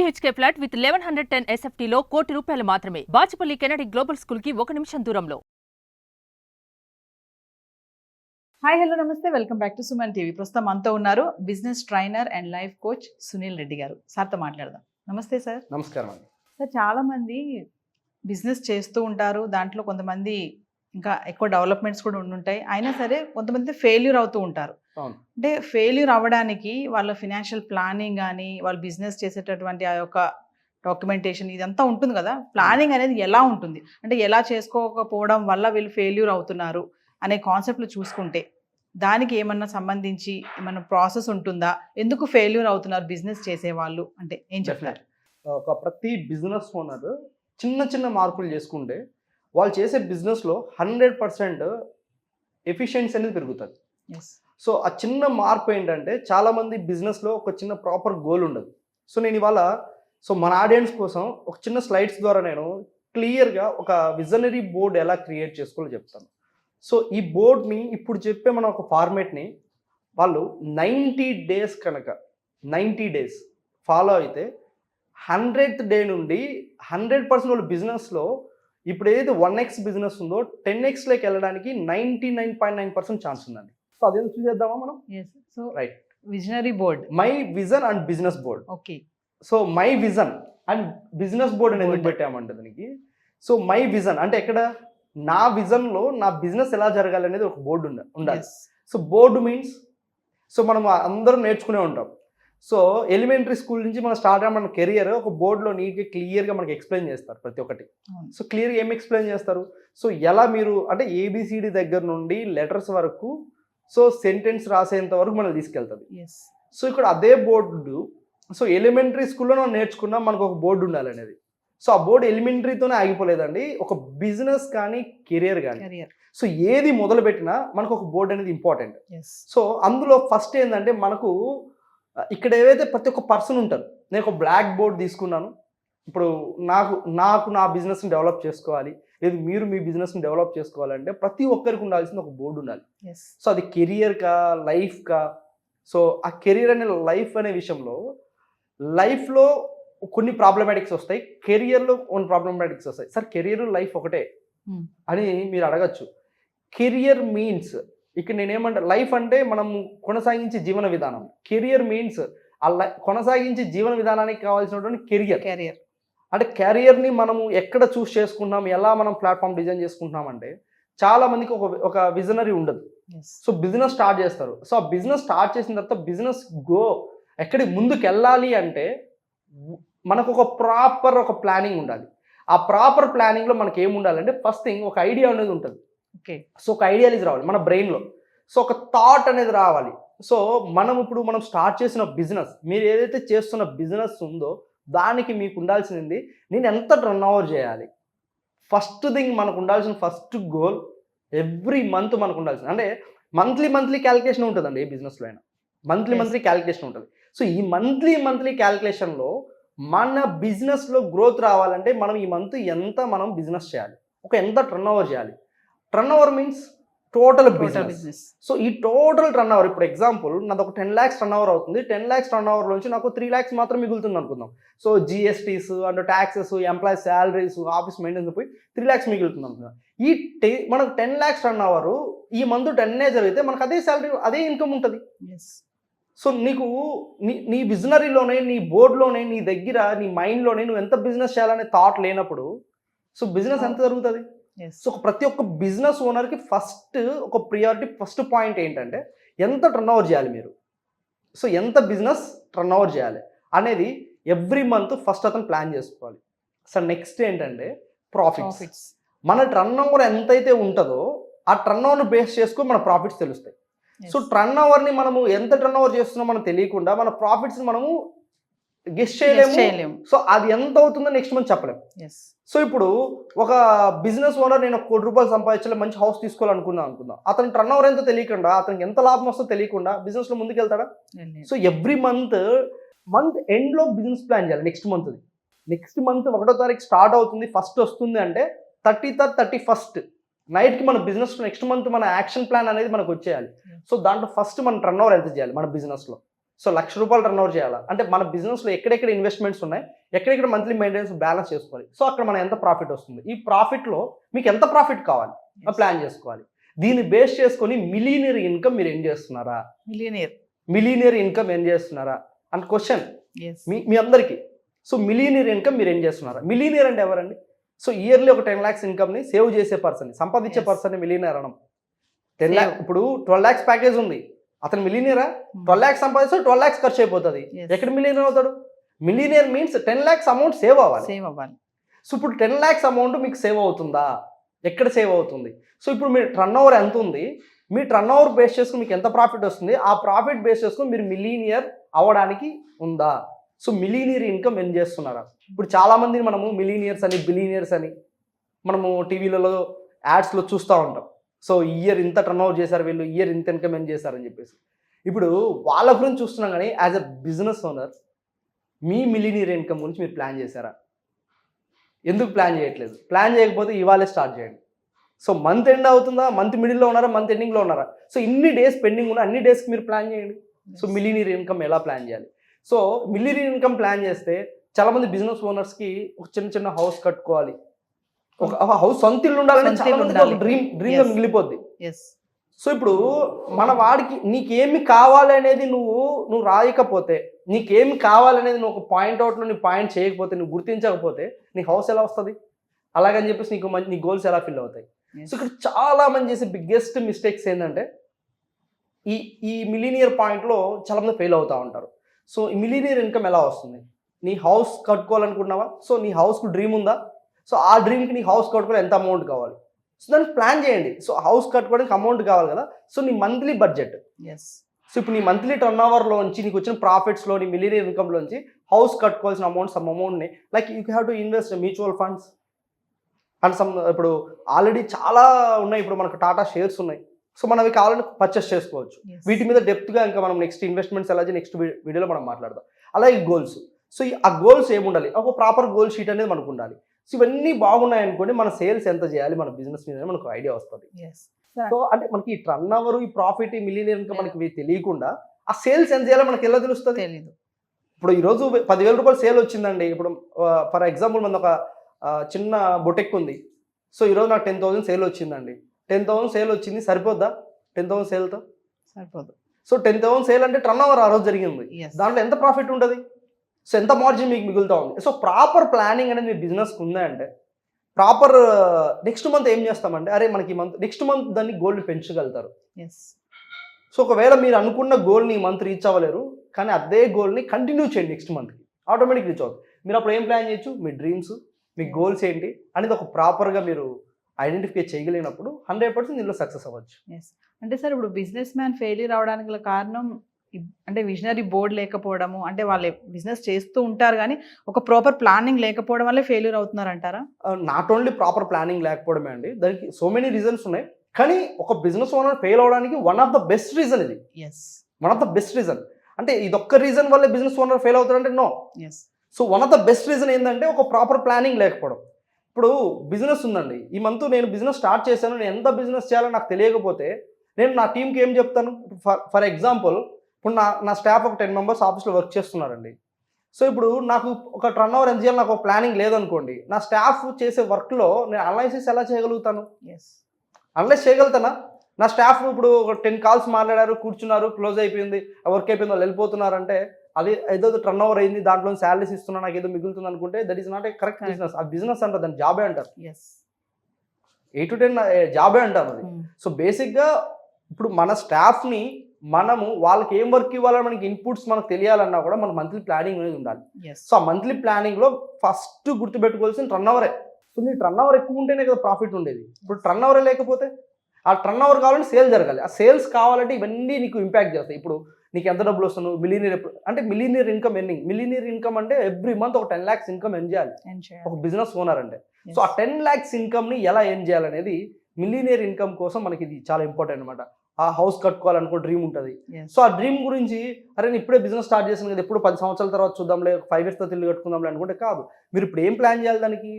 BHK flat with 1110 SFT లో ₹1 కోటి మాత్రమే. బాచుపల్లి కెనడి గ్లోబల్ స్కూల్ కి 1 నిమిషం దూరంలో. హాయ్ హలో నమస్తే, welcome back to Suman TV. ప్రస్తుతం మనతో ఉన్నారు business trainer and life coach Sunil Reddy గారు. సార్తో మాట్లాడదాం. నమస్తే సార్. నమస్కారం అండి. సార్, చాలా మంది బిజినెస్ చేస్తూ ఉంటారు. దాంట్లో కొంతమంది ఇంకా ఎక్కువ డెవలప్మెంట్స్ కూడా ఉండుంటాయి. అయినా సరే కొంతమంది ఫెయిల్యూర్ అవుతూ ఉంటారు. అంటే ఫెయిల్యూర్ అవ్వడానికి వాళ్ళ ఫినాన్షియల్ ప్లానింగ్ కానీ, వాళ్ళు బిజినెస్ చేసేటటువంటి ఆ యొక్క డాక్యుమెంటేషన్ ఇదంతా ఉంటుంది కదా. ప్లానింగ్ అనేది ఎలా ఉంటుంది, అంటే ఎలా చేసుకోకపోవడం వల్ల వీళ్ళు ఫెయిల్యూర్ అవుతున్నారు అనే కాన్సెప్ట్లు చూసుకుంటే దానికి ఏమన్నా సంబంధించి ఏమన్నా ప్రాసెస్ ఉంటుందా? ఎందుకు ఫెయిల్యూర్ అవుతున్నారు బిజినెస్ చేసేవాళ్ళు అంటే ఏం చెప్తారు? ప్రతి బిజినెస్ ఓనర్ చిన్న చిన్న మార్పులు చేసుకుంటే వాళ్ళు చేసే బిజినెస్లో 100% ఎఫిషియన్సీ అనేది పెరుగుతుంది. సో ఆ చిన్న మార్పు ఏంటంటే, చాలామంది బిజినెస్లో ఒక చిన్న ప్రాపర్ గోల్ ఉండదు. సో నేను ఇవాళ మన ఆడియన్స్ కోసం ఒక చిన్న స్లైడ్స్ ద్వారా నేను క్లియర్గా ఒక విజనరీ బోర్డ్ ఎలా క్రియేట్ చేసుకోవాలో చెప్తాను. సో ఈ బోర్డ్ని ఇప్పుడు చెప్పే మన ఒక ఫార్మేట్ని వాళ్ళు 90 డేస్ కనుక 90 డేస్ ఫాలో అయితే 100th డే నుండి 100% వాళ్ళ బిజినెస్లో ఇప్పుడు ఏదైతే 1x బిజినెస్ ఉందో 10xలోకి వెళ్ళడానికి 99.9% ఛాన్స్ ఉందండి. సో అదేదో చూసేద్దామా మనం? So right, visionary board, my vision and business board. Okay. So my vision and business board అని ఎందుకు పెట్టామంటే దానికి, సో మై విజన్ అంటే ఎక్కడ నా విజన్లో నా బిజినెస్ ఎలా జరగాలి అనేది ఒక బోర్డు ఉండాలి. సో బోర్డు మీన్స్, సో మనం అందరం నేర్చుకునే ఉంటాం. సో ఎలిమెంటరీ స్కూల్ నుంచి మనం స్టార్ట్ అయిన మన కెరియర్ ఒక బోర్డులో నీట్గా క్లియర్గా మనకి ఎక్స్ప్లెయిన్ చేస్తారు ప్రతి ఒక్కటి. సో క్లియర్గా ఏం ఎక్స్ప్లెయిన్ చేస్తారు, సో ఎలా మీరు అంటే ABCD దగ్గర నుండి లెటర్స్ వరకు సో సెంటెన్స్ రాసేంత వరకు మనం తీసుకెళ్తుంది. సో ఇక్కడ అదే బోర్డు సో ఎలిమెంటరీ స్కూల్లో మనం నేర్చుకున్నా మనకు ఒక బోర్డు ఉండాలి అనేది. సో ఆ బోర్డు ఎలిమెంటరీతోనే ఆగిపోలేదండి, ఒక బిజినెస్ కానీ కెరియర్ కానీ. సో ఏది మొదలు పెట్టినా మనకు ఒక బోర్డు అనేది ఇంపార్టెంట్. సో అందులో ఫస్ట్ ఏంటంటే, మనకు ఇక్కడ ఏవైతే ప్రతి ఒక్క పర్సన్ ఉంటారు. నేను ఒక బ్లాక్ బోర్డ్ తీసుకున్నాను. ఇప్పుడు నాకు నా బిజినెస్ని డెవలప్ చేసుకోవాలి, లేదు మీరు మీ బిజినెస్ని డెవలప్ చేసుకోవాలంటే ప్రతి ఒక్కరికి ఉండాల్సిన ఒక బోర్డు ఉండాలి. సో అది కెరియర్కా లైఫ్కా. సో ఆ కెరియర్ అనే లైఫ్ అనే విషయంలో లైఫ్లో కొన్ని ప్రాబ్లమాటిక్స్ వస్తాయి, కెరియర్లో కొన్ని ప్రాబ్లమాటిక్స్ వస్తాయి. సార్ కెరియర్ లైఫ్ ఒకటే అని మీరు అడగచ్చు. కెరియర్ మీన్స్ ఇక్కడ నేనేమంటా, లైఫ్ అంటే మనం కొనసాగించే జీవన విధానం. కెరియర్ మీన్స్ ఆ కొనసాగించే జీవన విధానానికి కావాల్సినటువంటి కెరియర్. అంటే కెరియర్ని మనము ఎక్కడ చూస్ చేసుకుంటున్నాం, ఎలా మనం ప్లాట్ఫామ్ డిజైన్ చేసుకుంటున్నాం అంటే, చాలా మందికి ఒక విజనరీ ఉండదు. సో బిజినెస్ స్టార్ట్ చేస్తారు. సో ఆ బిజినెస్ స్టార్ట్ చేసిన తర్వాత బిజినెస్ ఎక్కడికి ముందుకు వెళ్ళాలి అంటే మనకు ఒక ప్రాపర్ ప్లానింగ్ ఉండాలి. ఆ ప్రాపర్ ప్లానింగ్లో మనకి ఏముండాలంటే, ఫస్ట్ థింగ్ ఒక ఐడియా అనేది ఉంటుంది. ఓకే. సో ఒక ఐడియాలజీ రావాలి మన బ్రెయిన్లో. సో ఒక థాట్ అనేది రావాలి. సో మనం స్టార్ట్ చేసిన బిజినెస్, మీరు ఏదైతే చేస్తున్న బిజినెస్ ఉందో దానికి మీకు ఉండాల్సింది, నేను ఎంత రన్ ఓవర్ చేయాలి. ఫస్ట్ థింగ్ మనకు ఉండాల్సిన ఫస్ట్ గోల్ ఎవ్రీ మంత్ మనకు ఉండాల్సింది, అంటే మంత్లీ క్యాలిక్యులేషన్ ఉంటుందండి. ఏ బిజినెస్లో అయినా మంత్లీ క్యాలిక్యులేషన్ ఉంటుంది. సో ఈ మంత్లీ క్యాలిక్యులేషన్లో మన బిజినెస్లో గ్రోత్ రావాలంటే మనం ఈ మంత్ ఎంత మనం బిజినెస్ చేయాలి, ఎంత టర్న్ ఓవర్ చేయాలి. Turn over means total business. So ఈ టోటల్ టర్న్ ఓవర్, ఇప్పుడు ఎగ్జాంపుల్ నాది ఒక 10 lakhs టర్న్ ఓవర్ అవుతుంది. 10 lakhs టర్న్ ఓవర్ నుంచి నాకు 3 lakhs మాత్రం మిగులుతుంది అనుకుందాం. So GSTs and taxes, employees salaries, office maintenance పోయి 3 lakhs మిగులుతుంది అనుకుందాం. మనకు 10 lakhs టర్న్ ఓవర్ ఈ మంత్ 10 జరిగితే మనకు అదే శాలరీ, అదే ఇన్కమ్ ఉంటుంది. సో నీకు నీ విజనరీలోనే, నీ బోర్డులోనే, నీ దగ్గర, నీ మైండ్లోనే నువ్వు ఎంత బిజినెస్ చేయాలనే థాట్ లేనప్పుడు సో బిజినెస్ ఎంత జరుగుతుంది? సో ప్రతి ఒక్క బిజినెస్ ఓనర్కి ఫస్ట్ ఒక ప్రియారిటీ, ఫస్ట్ పాయింట్ ఏంటంటే ఎంత టర్న్ ఓవర్ చేయాలి మీరు. సో ఎంత బిజినెస్ టర్న్ ఓవర్ చేయాలి అనేది ఎవ్రీ మంత్ ఫస్ట్ అతను ప్లాన్ చేసుకోవాలి. సో నెక్స్ట్ ఏంటంటే ప్రాఫిట్స్. మన టర్న్ ఓవర్ ఎంతైతే ఉంటుందో ఆ టర్న్ ఓవర్ను బేస్ చేసుకొని మన ప్రాఫిట్స్ తెలుస్తాయి. సో టర్న్ ఓవర్ని మనము ఎంత టర్న్ ఓవర్ చేస్తున్నామో మనకు తెలియకుండా మన ప్రాఫిట్స్ని మనము గెస్ చేయలేము. సో అది ఎంత అవుతుందో నెక్స్ట్ మంత్ చెప్పలేము. సో ఇప్పుడు ఒక బిజినెస్ ఓనర్ నేను ₹1 కోటి సంపాదించాలి, మంచి హౌస్ తీసుకోవాలనుకుందాం. అతని టర్న్ ఓవర్ ఎంతో తెలియకుండా, అతనికి ఎంత లాభం వస్తుందో తెలియకుండా బిజినెస్లో ముందుకు వెళ్తాడా? సో ఎవ్రీ మంత్ ఎండ్లో బిజినెస్ ప్లాన్ చేయాలి. నెక్స్ట్ మంత్ 1వ తారీఖు స్టార్ట్ అవుతుంది, ఫస్ట్ వస్తుంది అంటే 30th 31st నైట్కి మన బిజినెస్ నెక్స్ట్ మంత్ మన యాక్షన్ ప్లాన్ అనేది మనకు వచ్చేయాలి. సో దాంట్లో ఫస్ట్ మన టర్న్ ఓవర్ ఎంత చేయాలి మన బిజినెస్లో. సో ₹1,00,000 టర్న్ ఓవర్ చేయాలా అంటే మన బిజినెస్లో ఎక్కడెక్కడ ఇన్వెస్ట్మెంట్స్ ఉన్నాయి, ఎక్కడెక్కడ మంత్లీ మెయింటెనెన్స్ బ్యాలెన్స్ చేసుకోవాలి. సో అక్కడ మనం ఎంత ప్రాఫిట్ వస్తుంది, ఈ ప్రాఫిట్లో మీకు ఎంత ప్రాఫిట్ కావాలి ప్లాన్ చేసుకోవాలి. దీన్ని బేస్ చేసుకొని మిలీనియర్ ఇన్కమ్ మీరు ఏం చేస్తున్నారా, మిలీనియర్ ఇన్కమ్ ఏం చేస్తున్నారా అండ్ క్వశ్చన్ మీ అందరికీ. సో మిలీనియర్ ఇన్కమ్ మీరు ఏం చేస్తున్నారా? మిలీనియర్ అంటే ఎవరండి? సో ఇయర్లీ ఒక 10 lakhs ఇన్కమ్ని సేవ్ చేసే పర్సన్, సంపాదించే పర్సన్ మిలీనియర్ అనడం. 10 lakh ఇప్పుడు 12 lakhs ప్యాకేజ్ ఉంది, అతను మిలీనియరా? 12 lakhs సంపాదిస్తే 12 lakhs ఖర్చు అయిపోతుంది. ఎక్కడ మిలీనియర్ అవుతాడు? Millionaire means 10 lakhs amount save అవ్వాలి. సో ఇప్పుడు 10 lakhs అమౌంట్ మీకు సేవ్ అవుతుందా? ఎక్కడ సేవ్ అవుతుంది? సో ఇప్పుడు మీ టర్న్ ఓవర్ ఎంత ఉంది, మీ టర్న్ ఓవర్ బేస్ చేసుకుని మీకు ఎంత ప్రాఫిట్ వస్తుంది, ఆ ప్రాఫిట్ బేస్ చేసుకుని మీరు మిలీనియర్ అవ్వడానికి ఉందా? సో మిలీనియర్ ఇన్కమ్ ఏం చేస్తున్నారా? ఇప్పుడు చాలామంది మనము మిలీనియర్స్ అని బిలీనియర్స్ అని మనము టీవీలలో యాడ్స్లో చూస్తూ ఉంటాం. సో ఇయర్ ఇంత టర్న్ ఓవర్ చేశారు వీళ్ళు, ఇయర్ ఇంత ఇన్కమ్ ఏం చేశారని చెప్పేసి. ఇప్పుడు వాళ్ళ గురించి చూస్తున్నాం కానీ as a business owner me millionaire income గురించి మీరు ప్లాన్ చేశారా? ఎందుకు ప్లాన్ చేయట్లేదు? ప్లాన్ చేయకపోతే ఇవాళే స్టార్ట్ చేయండి. సో మంత్ ఎండ్ అవుతుందా, మంత్ మిడిల్లో ఉన్నారా, మంత్ ఎండింగ్లో ఉన్నారా? సో ఇన్ని డేస్ పెండింగ్ ఉన్న అన్ని డేస్కి మీరు ప్లాన్ చేయండి. సో మిలీనియర్ ఇన్కమ్ ఎలా ప్లాన్ చేయాలి? సో మిలీనియర్ ఇన్కమ్ ప్లాన్ చేస్తే చాలామంది బిజినెస్ ఓనర్స్కి ఒక చిన్న హౌస్ కట్టుకోవాలి, ఒక హౌస్ సొంత ఇల్లు ఉండాలని చాలా మంది డ్రీమ్గా మిగిలిపోద్ది. సో ఇప్పుడు మన వాడికి నీకేమి కావాలి అనేది నువ్వు రాయకపోతే, నీకేమి కావాలనేది నువ్వు ఒక పాయింట్ అవుట్లో నీ పాయింట్ చేయకపోతే, నువ్వు గుర్తించకపోతే నీ హౌస్ ఎలా వస్తుంది? అలాగని చెప్పేసి నీ గోల్స్ ఎలా ఫిల్ అవుతాయి? సో ఇక్కడ చాలా మంది చేసే బిగ్గెస్ట్ మిస్టేక్స్ ఏంటంటే ఈ మిలీనియర్ పాయింట్లో చాలామంది ఫెయిల్ అవుతూ ఉంటారు. సో ఈ మిలీనియర్ ఇన్కమ్ ఎలా వస్తుంది? నీ హౌస్ కట్టుకోవాలనుకుంటున్నావా? సో నీ హౌస్కు డ్రీమ్ ఉందా? సో ఆ డ్రీమ్కి నీ హౌస్ కట్టుకోవాలి ఎంత అమౌంట్ కావాలి? సో దానికి ప్లాన్ చేయండి. సో హౌస్ కట్టుకోవడానికి అమౌంట్ కావాలి కదా. సో నీ మంత్లీ బడ్జెట్, సో ఇప్పుడు నీ మంత్లీ టర్న్ ఓవర్లోంచి నీకు వచ్చిన ప్రాఫిట్స్లో నీ మిలీనియర్ ఇన్కమ్లోంచి హౌస్ కట్టుకోవాల్సిన సమ్ అమౌంట్ని like you have to invest mutual funds and ఇప్పుడు ఆల్రెడీ చాలా ఉన్నాయి. ఇప్పుడు మనకు టాటా షేర్స్ ఉన్నాయి. సో మనం అవి కావాలని పర్చేస్ చేసుకోవచ్చు. వీటి మీద డెప్త్గా ఇంకా మనం నెక్స్ట్ ఇన్వెస్ట్మెంట్స్ ఎలా నెక్స్ట్ వీడియోలో మనం మాట్లాడదాం. అలాగే గోల్స్. సో ఆ గోల్స్ ఏముండాలి? ఒక ప్రాపర్ గోల్ షీట్ అనేది మనకు ఉండాలి. సో ఇవన్నీ బాగున్నాయి అనుకోండి, మన సేల్స్ ఎంత చేయాలి, మన బిజినెస్ మీద మనకు ఐడియా వస్తుంది. సో అంటే మనకి ఈ టర్న్ ఓవర్, ఈ ప్రాఫిట్, ఈ మిలీనియర్ ఇన్కమ్ మనకి తెలియకుండా ఆ సేల్స్ ఎంత చేయాలో మనకి ఎలా తెలుస్తుంది? ఇప్పుడు ఈరోజు ₹10,000 సేల్ వచ్చిందండి. ఇప్పుడు ఫర్ ఎగ్జాంపుల్ మన ఒక చిన్న బొటెక్ ఉంది. సో ఈరోజు నాకు 10,000 సేల్ వచ్చిందండి. 10,000 సేల్ వచ్చింది, సరిపోద్దా? 10,000 సేల్తో సరిపోదు. సో 10,000 సేల్ అంటే టర్న్ ఓవర్ ఆ రోజు జరిగింది. దాంట్లో ఎంత ప్రాఫిట్ ఉంటుంది? సో ఎంత మార్జిన్ మీకు మిగులుతూ ఉంది? సో ప్రాపర్ ప్లానింగ్ అనేది మీ బిజినెస్కి ఉందా అంటే ప్రాపర్ నెక్స్ట్ మంత్ ఏం చేస్తామంటే అరే మనకి నెక్స్ట్ మంత్ దాన్ని గోల్ని పెంచగలుగుతారు. సో ఒకవేళ మీరు అనుకున్న గోల్ని ఈ మంత్ రీచ్ అవ్వలేరు, కానీ అదే గోల్ని కంటిన్యూ చేయండి, నెక్స్ట్ మంత్కి ఆటోమేటిక్ రీచ్ అవుతుంది. మీరు అప్పుడు ఏం ప్లాన్ చేయొచ్చు? మీ డ్రీమ్స్, మీ గోల్స్ ఏంటి అనేది ఒక ప్రాపర్గా మీరు ఐడెంటిఫై చేయగలిగినప్పుడు 100% దీనిలో సక్సెస్ అవ్వచ్చు. అంటే సార్ ఇప్పుడు బిజినెస్ మ్యాన్ ఫెయిల్యూర్ అవడానికి గల కారణం అంటే విజనరీ బోర్డ్ లేకపోవడము, అంటే వాళ్ళు బిజినెస్ చేస్తూ ఉంటారు కానీ ఒక ప్రాపర్ ప్లానింగ్ లేకపోవడం వల్లే ఫెయిల్యూర్ అవుతున్నారు అంటారా? నాట్ ఓన్లీ ప్రాపర్ ప్లానింగ్ లేకపోవడమే అండి, దానికి సో మెనీ రీజన్స్ ఉన్నాయి. కానీ ఒక బిజినెస్ ఓనర్ ఫెయిల్ అవడానికి one of the best reason ఇది. One of the best reason. అంటే ఇదొక్క రీజన్ వల్లే బిజినెస్ ఓనర్ ఫెయిల్ అవుతారంటే no. So one of the best reason ఏంటంటే ఒక ప్రాపర్ ప్లానింగ్ లేకపోవడం. ఇప్పుడు బిజినెస్ ఉందండి, ఈ మంత్ నేను బిజినెస్ స్టార్ట్ చేశాను, నేను ఎంత బిజినెస్ చేయాలో నాకు తెలియకపోతే నేను నా టీంకి ఏం చెప్తాను? ఫర్ ఎగ్జాంపుల్ ఇప్పుడు నా స్టాఫ్ ఒక 10 members ఆఫీస్లో వర్క్ చేస్తున్నారండి. సో ఇప్పుడు నాకు ఒక టర్న్ ఓవర్ ఎంత చేయాలి, నాకు ఒక ప్లానింగ్ లేదనుకోండి, నా స్టాఫ్ చేసే వర్క్లో నేను అనలైసిస్ ఎలా చేయగలుగుతాను? అనలైజ్ చేయగలుగుతానా? నా స్టాఫ్ ఇప్పుడు ఒక 10 calls మాట్లాడారు, కూర్చున్నారు, క్లోజ్ అయిపోయింది, వర్క్ అయిపోయింది, వాళ్ళు వెళ్ళిపోతున్నారంటే అది ఏదో టర్న్ ఓవర్ అయింది, దాంట్లో శాలరీస్ ఇస్తున్నా, నాకు ఏదో మిగులుతుంది అనుకుంటే that is not a correct business. ఆ బిజినెస్ అంటారు, దాన్ని జాబే అంటారు. 8 to 10 జాబే అంటారు అది. సో బేసిక్గా ఇప్పుడు మన స్టాఫ్ని మనము వాళ్ళకి ఏం వర్క్ ఇవ్వాలని మనకి ఇన్పుట్స్ మనకు తెలియాలన్నా కూడా మన మంత్లీ ప్లానింగ్ అనేది ఉండాలి. సో ఆ మంత్లీ ప్లానింగ్లో ఫస్ట్ గుర్తుపెట్టుకోవాల్సిన టర్న్ ఓవరే. సో నీ టర్న్ ఓవర్ ఎక్కువ ఉంటేనే కదా ప్రాఫిట్ ఉండేది. ఇప్పుడు టర్న్ ఓవరే లేకపోతే ఆ టర్న్ ఓవర్ కావాలంటే సేల్ జరగాలి. ఆ సేల్స్ కావాలంటే ఇవన్నీ నీకు ఇంపాక్ట్ చేస్తాయి. ఇప్పుడు నీకు ఎంత డబ్బులు వస్తున్నావు, మిలీనియర్ అంటే millionaire income earning. Millionaire income అంటే ఎవ్రీ మంత్ ఒక 10 lakhs ఇన్కమ్ ఎర్న్ చేయాలి ఒక బిజినెస్ ఓనర్ అంటే. సో ఆ 10 lakhs ఇన్కమ్ని ఎలా ఎర్న్ చేయాలనేది మిలీనియర్ ఇన్కమ్ కోసం మనకి ఇది చాలా ఇంపార్టెంట్ అనమాట. ఆ హౌస్ కట్టుకోవాలనుకో డ్రీమ్ ఉంటుంది. సో ఆ డ్రీమ్ గురించి అరే నేను ఇప్పుడే బిజినెస్ స్టార్ట్ చేశాను కదా, ఎప్పుడు 10 సంవత్సరాల తర్వాత చూద్దాంలే, 5 years తర్వాత ఇల్లు కట్టుకుందాంలే అనుకుంటే కాదు. మీరు ఇప్పుడు ఏం ప్లాన్ చేయాలి దానికి?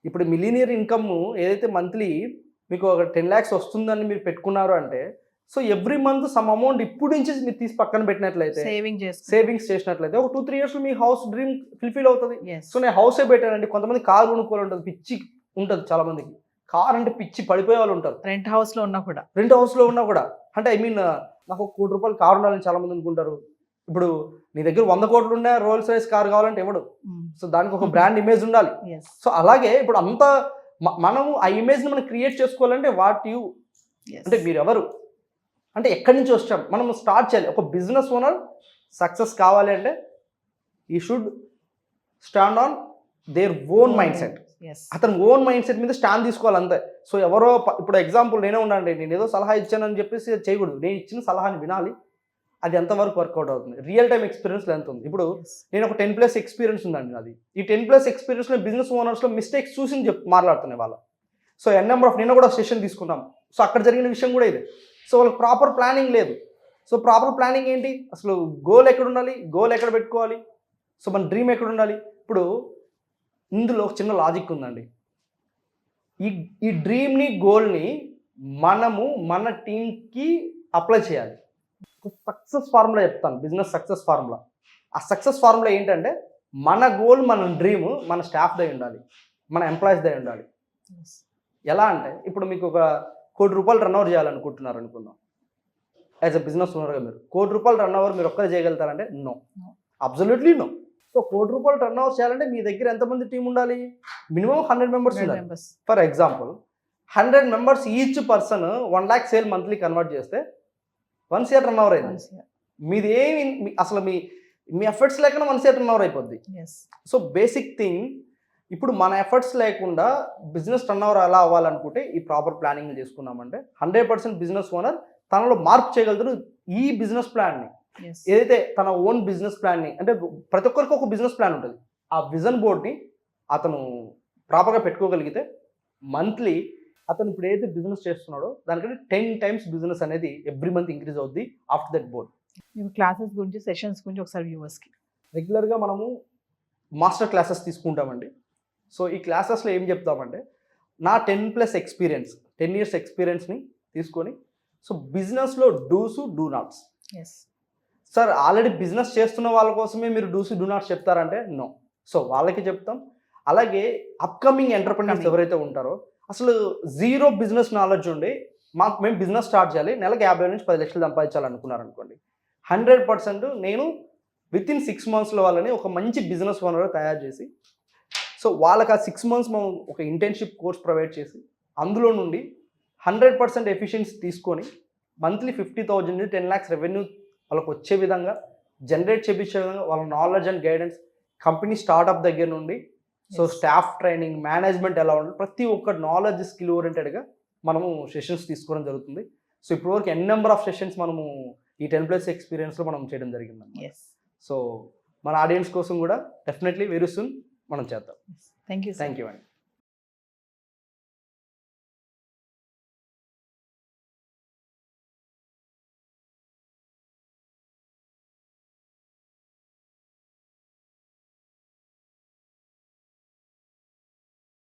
ఇప్పుడు మిలీనియర్ ఇన్కమ్ ఏదైతే మంత్లీ మీకు ఒక 10 lakhs వస్తుందని మీరు పెట్టుకున్నారు అంటే so every month some amount ఇప్పుడు నుంచి మీరు తీసి పక్కన పెట్టినట్లయితే సేవింగ్స్ చేసినట్లయితే ఒక 2-3 years మీ హౌస్ డ్రీమ్ ఫుల్ఫిల్ అవుతుంది. సో నేను హౌసే పెట్టానండి. కొంతమంది కారు కొనుక్కోవాలి ఉంటుంది, పిచ్చి ఉంటుంది చాలా మందికి. కార్ అంటే పిచ్చి పడిపోయే వాళ్ళు ఉంటారు. రెంట్ హౌస్ లో ఉన్నా కూడా అంటే ఐ మీన్ నాకు 1 కోటి రూపాయలు కారు ఉండాలని చాలా మంది అనుకుంటారు. ఇప్పుడు నీ దగ్గర 100 కోట్లు ఉన్నా రోల్స్ రాయ్స్ కార్ కావాలంటే ఇవ్వడు. సో దానికి ఒక బ్రాండ్ ఇమేజ్ ఉండాలి. సో అలాగే ఇప్పుడు అంతా మనం ఆ ఇమేజ్ ని మనం క్రియేట్ చేసుకోవాలంటే అంటే మీరు ఎవరు, అంటే ఎక్కడి నుంచి వచ్చాం, మనం స్టార్ట్ చేయాలి. ఒక బిజినెస్ ఓనర్ సక్సెస్ కావాలి అంటే ఈ should stand on their own mind set. అతను ఓన్ మైండ్ సెట్ మీద స్టాండ్ తీసుకోవాలి అంతే. సో ఎవరో ఇప్పుడు ఎగ్జాంపుల్ నేనే ఉన్నానండి, నేను ఏదో సలహా ఇచ్చానని చెప్పేసి చేయకూడదు. నేను ఇచ్చిన సలహాని వినాలి, అది ఎంతవరకు వర్కౌట్ అవుతుంది, రియల్ టైం ఎక్స్పీరియన్స్ ఎంత ఉంది. ఇప్పుడు నేను ఒక 10+ ఎక్స్పీరియన్స్ ఉందండి నాది. ఈ 10+ ఎక్స్పీరియన్స్లో బిజినెస్ ఓనర్స్లో మిస్టేక్స్ చూసి మాట్లాడుతున్నాయి వాళ్ళ. సో నేను కూడా సెషన్ తీసుకున్నాం. సో అక్కడ జరిగిన విషయం కూడా ఇది. సో వాళ్ళకి ప్రాపర్ ప్లానింగ్ లేదు. సో ప్రాపర్ ప్లానింగ్ ఏంటి, అసలు గోల్ ఎక్కడ ఉండాలి, గోల్ ఎక్కడ పెట్టుకోవాలి, సో మన డ్రీమ్ ఎక్కడ ఉండాలి. ఇప్పుడు ఇందులో ఒక చిన్న లాజిక్ ఉందండి. ఈ డ్రీమ్ని గోల్ని మనము మన టీంకి అప్లై చేయాలి. సక్సెస్ ఫార్ములా చెప్తాను, బిజినెస్ సక్సెస్ ఫార్ములా. ఆ సక్సెస్ ఫార్ములా ఏంటంటే మన గోల్, మన డ్రీమ్ మన స్టాఫ్ దై ఉండాలి, మన ఎంప్లాయీస్ దై ఉండాలి. ఎలా అంటే ఇప్పుడు మీకు ఒక 1 కోటి రూపాయలు రన్ ఓవర్ చేయాలనుకుంటున్నారు అనుకుందాం. యాజ్ అ బిజినెస్ ఓనర్గా మీరు 1 కోటి రూపాయలు రన్ ఓవర్ మీరు ఒక్కరే చేయగలుగుతారంటే నో, అబ్సల్యూట్లీ నో. సో 1 కోటి రూపాయలు రన్ ఓవర్ చేయాలంటే మీ దగ్గర ఎంతమంది టీం ఉండాలి, మినిమం 100 మెంబర్స్ ఉండాలి. For example 100 members each person 1 lakh sale monthly convert చేస్తే 1 year రన్ ఓవర్ అయింది. మీది ఏమి అసలు మీ ఎఫర్ట్స్ లేకుండా 1 year రన్ ఓవర్ అయిపోద్ది. సో బేసిక్ థింగ్, ఇప్పుడు మన ఎఫర్ట్స్ లేకుండా బిజినెస్ టర్న్ ఓవర్ ఎలా అవ్వాలనుకుంటే ఈ ప్రాపర్ ప్లానింగ్ చేసుకున్నామంటే 100% బిజినెస్ ఓనర్ తనలో మార్పు చేయగలుగుతారు. ఈ బిజినెస్ ప్లాన్ని ఏదైతే తన ఓన్ బిజినెస్ ప్లాన్ని, అంటే ప్రతి ఒక్కరికి ఒక బిజినెస్ ప్లాన్ ఉంటుంది, ఆ విజన్ బోర్డ్ని అతను ప్రాపర్గా పెట్టుకోగలిగితే మంత్లీ అతను ఇప్పుడు ఏదైతే బిజినెస్ చేస్తున్నాడో దానికంటే 10 times బిజినెస్ అనేది ఎవ్రీ మంత్ ఇంక్రీజ్ అవుద్ది ఆఫ్టర్ దట్ బోర్డ్. క్లాసెస్ గురించి, సెషన్స్ గురించి ఒకసారి వ్యూవర్స్కి. రెగ్యులర్గా మనము మాస్టర్ క్లాసెస్ తీసుకుంటామండి. సో ఈ క్లాసెస్లో ఏం చెప్తామంటే నా 10+ ఎక్స్పీరియన్స్, 10 years ఎక్స్పీరియన్స్ని తీసుకొని, సో బిజినెస్లో do's do nots. Sir already business చేస్తున్న వాళ్ళ కోసమే మీరు డూస్ డూ నాట్స్ చెప్తారంటే నో. సో వాళ్ళకి చెప్తాం. అలాగే అప్కమింగ్ ఎంటర్‌ప్రెన్యూర్స్ ఎవరైతే ఉంటారో, అసలు జీరో బిజినెస్ నాలెడ్జ్ ఉండి మేము బిజినెస్ స్టార్ట్ చేయాలి, నెలకు 50 నుంచి 10 లక్షలు సంపాదించాలనుకున్నారనుకోండి, 100% నేను వితిన్ 6 monthsలో వాళ్ళని ఒక మంచి బిజినెస్ ఓనర్ తయారు చేసి, సో వాళ్ళకి ఆ 6 months మనం ఒక ఇంటర్న్షిప్ కోర్స్ ప్రొవైడ్ చేసి అందులో నుండి 100% ఎఫిషియన్సీ తీసుకొని మంత్లీ 50,000 నుంచి 10 lakhs రెవెన్యూ వాళ్ళకి వచ్చే విధంగా జనరేట్ చేపించే విధంగా వాళ్ళ knowledge and guidance, company startup దగ్గర నుండి సో స్టాఫ్ ట్రైనింగ్, మేనేజ్మెంట్ ఎలా ఉండాలి, ప్రతి ఒక్క నాలెడ్జ్ స్కిల్ ఓరియంటెడ్గా మనము సెషన్స్ తీసుకోవడం జరుగుతుంది. సో ఇప్పటివరకు నెంబర్ ఆఫ్ సెషన్స్ మనము ఈ 10+ ఎక్స్పీరియన్స్లో మనం చేయడం జరిగింది. సో మన ఆడియన్స్ కోసం కూడా డెఫినెట్లీ వెరీ సూన్ మనం చేద్దాం. థ్యాంక్ యూ అండి.